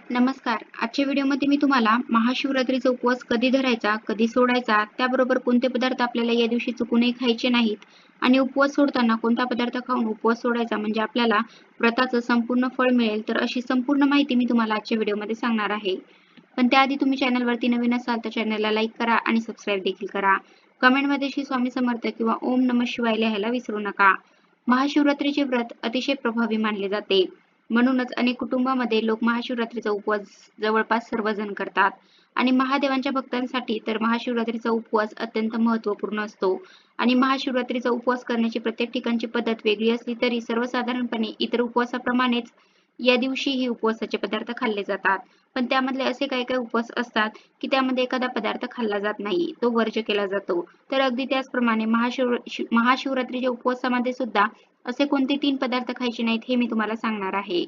नमस्कार. आजच्या व्हिडिओमध्ये मी तुम्हाला महाशिवरात्रीचा उपवास कधी धरायचा, कधी सोडायचा, त्याबरोबर कोणते पदार्थ आपल्याला या दिवशी चुकूनही खायचे नाहीत आणि उपवास सोडताना कोणता पदार्थ खाऊन उपवास सोडायचा म्हणजे आपल्याला व्रताचं संपूर्ण फळ मिळेल, तर अशी संपूर्ण माहिती मी तुम्हाला आजच्या व्हिडिओमध्ये सांगणार आहे. पण त्याआधी तुम्ही चॅनलवरती नवीन असाल तर चॅनलला लाईक करा आणि सबस्क्राईब देखील करा. कमेंटमध्ये श्री स्वामी समर्थ किंवा ओम नमः शिवाय लिहायला विसरू नका. महाशिवरात्रीचे व्रत अतिशय प्रभावी मानले जाते. म्हणूनच अनेक कुटुंबामध्ये लोक महाशिवरात्रीचा उपवास जवळपास सर्वजण करतात आणि महादेवांच्या भक्तांसाठी तर महाशिवरात्रीचा उपवास अत्यंत महत्त्वपूर्ण असतो आणि महाशिवरात्रीचा उपवास करण्याची प्रत्येक ठिकाणची पद्धत वेगळी असली तरी सर्वसाधारणपणे इतर उपवासाप्रमाणेच या दिवशीही उपवासाचे पदार्थ खाल्ले जातात. पण त्यामधले असे काही काही उपवास असतात की त्यामध्ये एखादा पदार्थ खाल्ला जात नाही, तो वर्ज्य केला जातो. तर अगदी त्याचप्रमाणे महाशिवरात्रीच्या उपवासामध्ये सुद्धा असे कोणते 3 पदार्थ खायचे नाहीत हे मी तुम्हाला सांगणार आहे,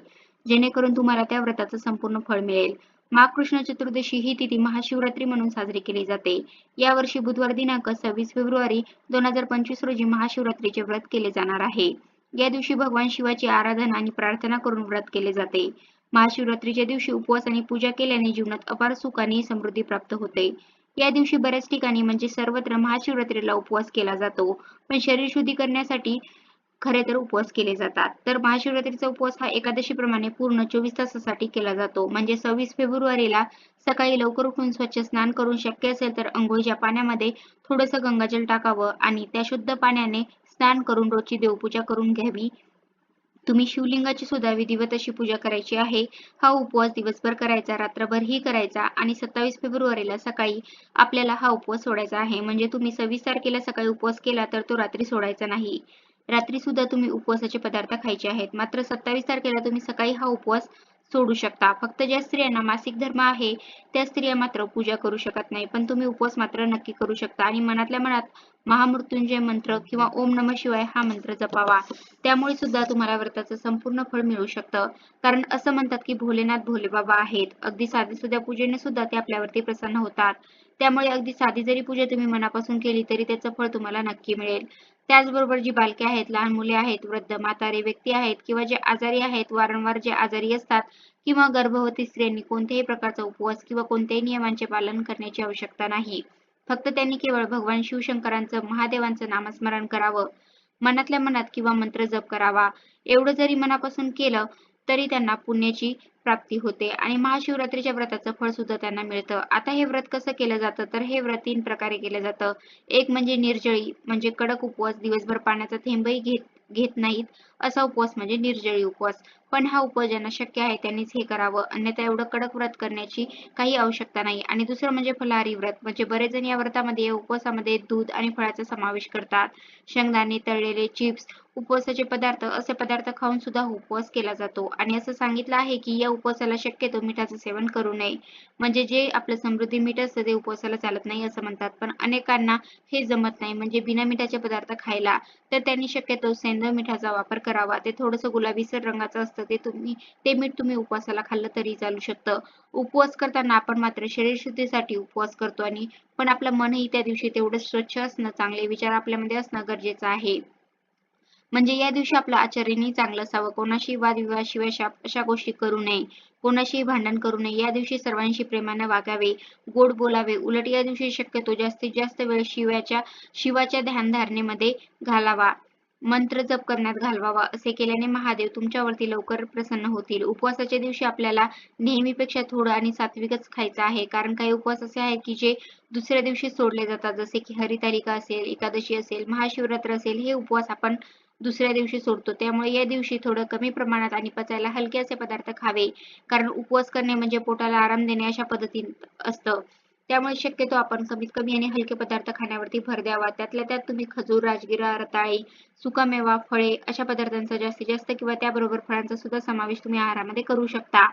जेणेकरून तुम्हाला त्या व्रताचं संपूर्ण फळ मिळेल. माघ कृष्ण चतुर्दशी ही तिथी महाशिवरात्री म्हणून साजरी केली जाते. यावर्षी बुधवार दिनांक 26 फेब्रुवारी 2025 रोजी महाशिवरात्रीचे व्रत केले जाणार आहे. या दिवशी भगवान शिवाची आराधना आणि प्रार्थना करून व्रत केले जाते. महाशिवरात्रीच्या दिवशी उपवास आणि पूजा केल्याने जीवनात अपार सुख आणि समृद्धी प्राप्त होते. या दिवशी बऱ्याच ठिकाणी म्हणजे सर्वत्र महाशिवरात्रीला उपवास केला जातो. पण शरीर शुद्धी करण्यासाठी खरे तर उपवास केले जातात. तर महाशिवरात्रीचा उपवास हा एकादशीप्रमाणे पूर्ण 24 तासासाठी केला जातो. म्हणजे 26 फेब्रुवारीला सकाळी लवकर उठून स्वच्छ स्नान करून शक्य असेल तर अंघोळीच्या पाण्यामध्ये थोडंसं गंगाजल टाकावं आणि त्या शुद्ध पाण्याने स्नान करून रोजची देवपूजा करून घ्यावी. तुम्ही शिवलिंगाची सुद्धा विधिवत अशी पूजा करायची आहे. हा उपवास दिवसभर करायचा, रात्रभरही करायचा आणि 27 फेब्रुवारीला सकाळी आपल्याला हा उपवास सोडायचा आहे. म्हणजे तुम्ही 26 तारखेला सकाळी उपवास केला तर तो रात्री सोडायचा नाही. रात्री सुद्धा तुम्ही उपवासाचे पदार्थ खायचे आहेत. मात्र 27 तारखेला तुम्ही सकाळी हा उपवास सोडू शकता. फक्त ज्या स्त्रियांना मासिक धर्म आहे त्या स्त्रिया मात्र पूजा करू शकत नाही. पण तुम्ही उपवास मात्र नक्की करू शकता आणि मनातल्या मनात महामृत्युंजय मंत्र किंवा ओम नमः शिवाय हा मंत्र जपावा. त्यामुळे सुद्धा तुम्हाला व्रताचं संपूर्ण फळ मिळू शकतं. कारण असं म्हणतात की भोलेनाथ भोलेबाबा आहेत. अगदी साध्या पूजेने सुद्धा ते आपल्यावरती प्रसन्न होतात. त्यामुळे अगदी साधी जरी पूजा तुम्ही मनापासून केली तरी त्याचं फळ तुम्हाला नक्की मिळेल. त्याचबरोबर जी बालके आहेत, लहान मुले आहेत, वृद्ध म्हातारे व्यक्ती आहेत किंवा जे आजारी आहेत, वारंवार जे आजारी असतात किंवा गर्भवती स्त्रियांनी कोणत्याही प्रकारचा उपवास किंवा कोणत्याही नियमांचे पालन करण्याची आवश्यकता नाही. फक्त त्यांनी केवळ भगवान शिवशंकरांचं, महादेवांचं नामस्मरण करावं. मनातल्या मनात किंवा मंत्र जप करावा. एवढं जरी मनापासून केलं तरी त्यांना पुण्याची प्राप्ती होते आणि महाशिवरात्रीच्या व्रताचं फळ सुद्धा त्यांना मिळतं. आता हे व्रत कसं केलं जातं तर हे व्रत 3 प्रकारे केलं जातं. एक म्हणजे निर्जळी म्हणजे कडक उपवास, दिवसभर पाण्याचा थेंबही घेत नाहीत असा उपवास म्हणजे निर्जळी उपवास. पण हा उपवास ज्यांना शक्य आहे त्यांनीच हे करावं, अन्यथा एवढं कडक व्रत करण्याची काही आवश्यकता नाही. आणि दुसरं म्हणजे फलाहारी व्रत म्हणजे बरेच जण या व्रतामध्ये या उपवासामध्ये दूध आणि फळाचा समावेश करतात. शेंगदाणे, तळलेले चिप्स, उपवासाचे पदार्थ असे पदार्थ खाऊन सुद्धा उपवास केला जातो आणि असं सांगितलं आहे की या उपवासाला शक्यतो मिठाचं सेवन करू नये. म्हणजे जे आपलं समृद्धी मीठ असतं ते उपवासाला चालत नाही असं म्हणतात. पण अनेकांना हे जमत नाही म्हणजे बिना मिठाचे पदार्थ खायला, तर त्यांनी शक्यतो सेंधव मिठाचा वापर करावा. ते थोडंसं गुलाबीसर रंगाचं असतं ते मीठ तुम्ही उपवासाला खाल्लं तरी चालू शकतं. उपवास करताना आपण मात्र शरीरशुद्धीसाठी उपवास करतो आणि पण आपलं मनही त्या दिवशी तेवढंच स्वच्छ असणं, चांगले विचार आपल्यामध्ये असणं गरजेचं आहे. म्हणजे या दिवशी आपलं आचरणही चांगलं असावं. कोणाशी वादविवाद, शिव्याशाप अशा गोष्टी करू नये. कोणाशीही भांडण करू नये. या दिवशी सर्वांशी प्रेमाने वागावे, गोड बोलावे. उलट या दिवशी शक्यतो जास्तीत जास्त वेळ शिवाच्या ध्यानधारणेमध्ये घालावा. मंत्र जप करण्यात घालवावा. असे केल्याने महादेव तुमच्यावरती लवकर प्रसन्न होतील. उपवासाच्या दिवशी आपल्याला नेहमीपेक्षा थोडं आणि सात्विकच खायचं आहे. कारण काही उपवास असे आहेत की जे दुसऱ्या दिवशी सोडले जातात. जसे की हरितालिका असेल, एकादशी असेल, महाशिवरात्र असेल, हे उपवास आपण दुसऱ्या दिवशी सोडतो. त्यामुळे या दिवशी थोडं कमी प्रमाणात आणि पचायला हलके असे पदार्थ खावे. कारण उपवास करणे म्हणजे पोटाला आराम देणे अशा पद्धतीत असतं. त्यामुळे शक्यतो आपण कमीत कमी आणि हलके पदार्थ खाण्यावरती भर द्यावा. त्यातल्या त्यात तुम्ही खजूर, राजगिरा, रताळी, सुकामेवा, फळे अशा पदार्थांचा जास्तीत जास्त किंवा त्याबरोबर फळांचा सुद्धा समावेश तुम्ही आहारामध्ये करू शकता.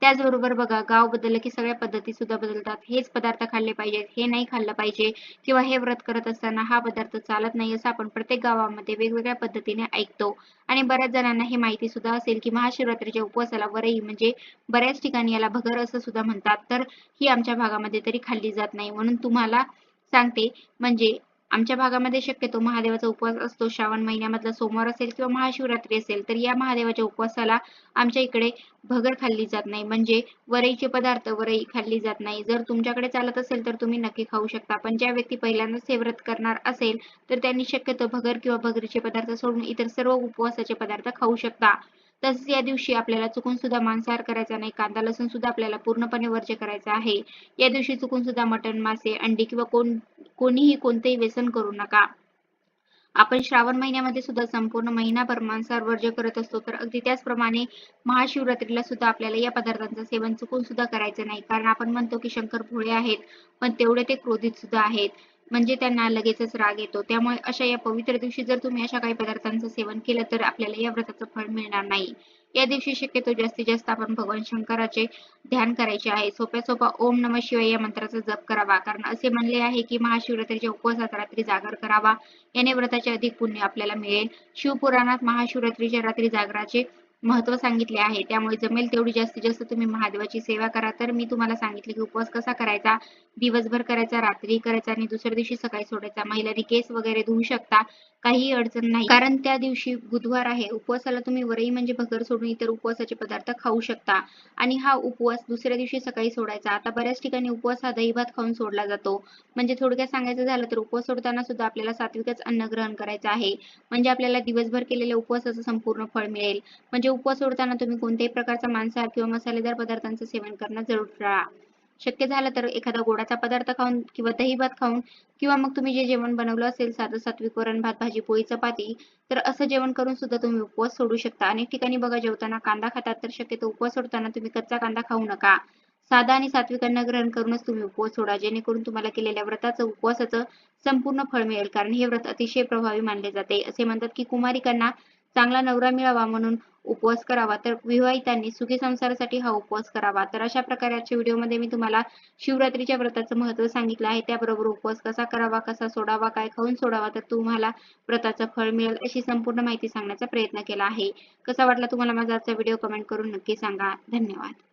त्याचबरोबर बघा, गाव बदललं की सगळ्या पद्धती सुद्धा बदलतात. हेच पदार्थ खाल्ले पाहिजेत, हे नाही खाल्लं पाहिजे किंवा हे व्रत करत असताना हा पदार्थ चालत नाही असं आपण प्रत्येक गावामध्ये वेगवेगळ्या पद्धतीने ऐकतो. आणि बऱ्याच जणांना हे माहिती सुद्धा असेल की महाशिवरात्रीच्या उपवासाला वरई म्हणजे बऱ्याच ठिकाणी याला भगर असं सुद्धा म्हणतात. तर ही आमच्या भागामध्ये तरी खाल्ली जात नाही. म्हणून तुम्हाला सांगते म्हणजे आमच्या भागामध्ये शक्यतो महादेवाचा उपवास असतो. श्रावण महिन्यामधला सोमवार असेल किंवा महाशिवरात्री असेल, तर या महादेवाच्या उपवासाला आमच्या इकडे भगर खाल्ली जात नाही. म्हणजे वरईचे पदार्थ, वरई खाल्ली जात नाही. जर तुमच्याकडे चालत असेल तर तुम्ही नक्की खाऊ शकता. पण ज्या व्यक्ती पहिल्यांदाच हे व्रत करणार असेल, तर त्यांनी शक्यतो भगर किंवा भगरीचे पदार्थ सोडून इतर सर्व उपवासाचे पदार्थ खाऊ शकता. तसेच या दिवशी आपल्याला चुकून सुद्धा मांसाहार करायचा नाही. कांदा लसूण सुद्धा आपल्याला पूर्णपणे वर्ज्य करायचा आहे. या दिवशी चुकून सुद्धा मटण, मासे, अंडी किंवा कोणीही कोणतेही व्यसन करू नका. आपण श्रावण महिन्यामध्ये सुद्धा संपूर्ण महिनाभर मांसाहार वर्ज्य करत असतो, तर अगदी त्याचप्रमाणे महाशिवरात्रीला सुद्धा आपल्याला या पदार्थांचं सेवन चुकून सुद्धा करायचं नाही. कारण आपण म्हणतो की शंकर भोळे आहेत, पण तेवढे ते क्रोधित सुद्धा आहेत. म्हणजे त्यांना लगेचच राग येतो. त्यामुळे अशा या पवित्र दिवशी जर तुम्ही अशा काही पदार्थांचं सेवन केलं, तर आपल्याला या व्रताचं फळ मिळणार नाही. या दिवशी शक्यतो जास्तीत जास्त आपण भगवान शंकराचे ध्यान करायचे आहे. सोप्या ओम नमः शिवाय या मंत्राचा जप करावा. कारण असे म्हणले आहे की महाशिवरात्रीच्या उपवासात रात्री जागर करावा. याने व्रताचे अधिक पुण्य आपल्याला मिळेल. शिवपुराणात महाशिवरात्रीच्या रात्री जागराचे महत्त्व सांगितले आहे. त्यामुळे जमेल तेवढी जास्तीत जास्त तुम्ही महादेवाची सेवा करा. तर मी तुम्हाला सांगितले की उपवास कसा करायचा, दिवसभर करायचा, रात्री करायचा आणि दुसऱ्या दिवशी सकाळी सोडायचा. महिलांनी केस वगैरे धुवू शकता, काहीही अडचण नाही. कारण त्या दिवशी बुधवार आहे. उपवासाला तुम्ही वरई म्हणजे भगर सोडून इतर उपवासाचे पदार्थ खाऊ शकता आणि हा उपवास दुसऱ्या दिवशी सकाळी सोडायचा. आता बऱ्याच ठिकाणी उपवास हा दही-भात खाऊन सोडला जातो. म्हणजे थोडक्यात सांगायचं झालं तर उपवास सोडताना सुद्धा आपल्याला सात्विकच अन्न ग्रहण करायचं आहे. म्हणजे आपल्याला दिवसभर केलेल्या उपवासाचं संपूर्ण फळ मिळेल. म्हणजे उपवास सोडताना तुम्ही कोणत्याही प्रकारचा मांसाहार किंवा मसालेदार पदार्थांचं सेवन करणं जरूर टाळा. शक्य झालं तर एखादा गोडाचा पदार्थ खाऊन किंवा दही-भात खाऊन किंवा मग तुम्ही जे जेवण बनवलं असेल साधं सात्विक वरण, भात, भाजी, पोळी, चपाती, तर असं जेवण करून सुद्धा तुम्ही उपवास सोडू शकता. अनेक ठिकाणी बघा जेवताना कांदा खातात, तर शक्यतो उपवास सोडताना तुम्ही कच्चा कांदा खाऊ नका. साधा आणि सात्विक अन्न ग्रहण करूनच तुम्ही उपवास सोडा, जेणेकरून तुम्हाला केलेल्या व्रताचं, उपवासाचं संपूर्ण फळ मिळेल. कारण हे व्रत अतिशय प्रभावी मानले जाते. असे म्हणतात की कुमारिकांना चांगला नवरा मिळावा म्हणून उपवास करावा, तर विवाहितांनी सुखी संसारासाठी हा उपवास करावा. तर अशा प्रकारे आजच्या व्हिडिओमध्ये मी तुम्हाला शिवरात्रीच्या व्रताचं महत्त्व सांगितलं आहे. त्याबरोबर उपवास कसा करावा, कसा सोडावा, काय खाऊन सोडावा, तर तुम्हाला व्रताचं फळ मिळेल अशी संपूर्ण माहिती सांगण्याचा प्रयत्न केला आहे. कसा वाटला तुम्हाला माझा आजचा व्हिडिओ कमेंट करून नक्की सांगा. धन्यवाद.